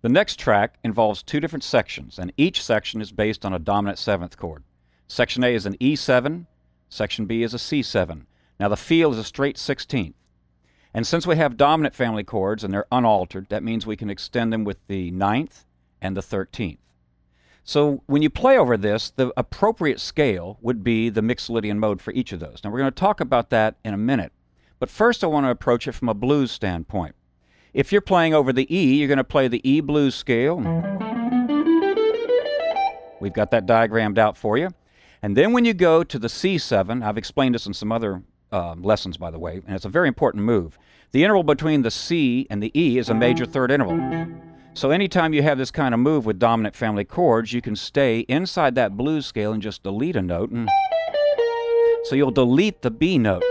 The next track involves two different sections, and each section is based on a dominant seventh chord. Section A is an E7, Section B is a C7. Now the feel is a straight 16th. And since we have dominant family chords and they're unaltered, that means we can extend them with the 9th and the 13th. So when you play over this, the appropriate scale would be the Mixolydian mode for each of those. Now we're going to talk about that in a minute. But first I want to approach it from a blues standpoint. If you're playing over the E, you're going to play the E blues scale. We've got that diagrammed out for you. And then when you go to the C7, I've explained this in some other lessons, by the way, and it's a very important move. The interval between the C and the E is a major third interval. So anytime you have this kind of move with dominant family chords, you can stay inside that blues scale and just delete a note. So you'll delete the B note.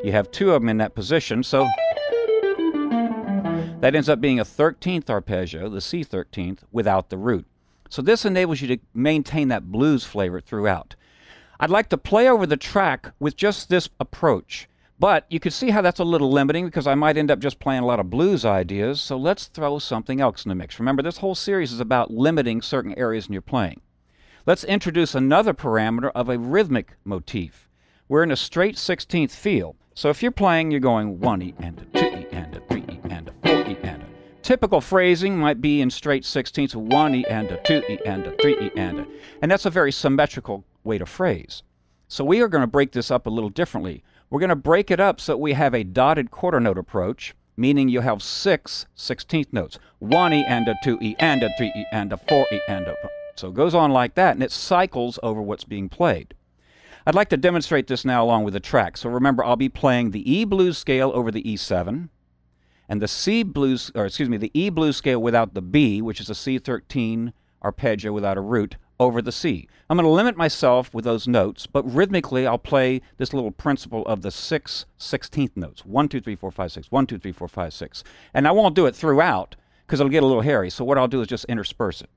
You have two of them in that position, so that ends up being a 13th arpeggio, the C13th, without the root. So this enables you to maintain that blues flavor throughout. I'd like to play over the track with just this approach, but you can see how that's a little limiting because I might end up just playing a lot of blues ideas, so let's throw something else in the mix. Remember, this whole series is about limiting certain areas in your playing. Let's introduce another parameter of a rhythmic motif. We're in a straight 16th feel, so if you're playing, you're going 1E and a 2E and a 3E and a 4E and a. Typical phrasing might be in straight 16ths, 1E and a 2E and a 3E and a. And that's a very symmetrical way to phrase. So we are going to break this up a little differently. We're going to break it up so that we have a dotted quarter note approach, meaning you have 6 16th notes. 1E and a 2E and a 3E and a 4E and a. So it goes on like that, and it cycles over what's being played. I'd like to demonstrate this now along with the track. So remember, I'll be playing the E blues scale over the E7, and the E blues scale without the B, which is a C13 arpeggio without a root, over the C. I'm going to limit myself with those notes, but rhythmically I'll play this little principle of the 6 16th notes. 1, 2, 3, 4, 5, 6. 1, 2, 3, 4, 5, 6. And I won't do it throughout because it'll get a little hairy. So what I'll do is just intersperse it.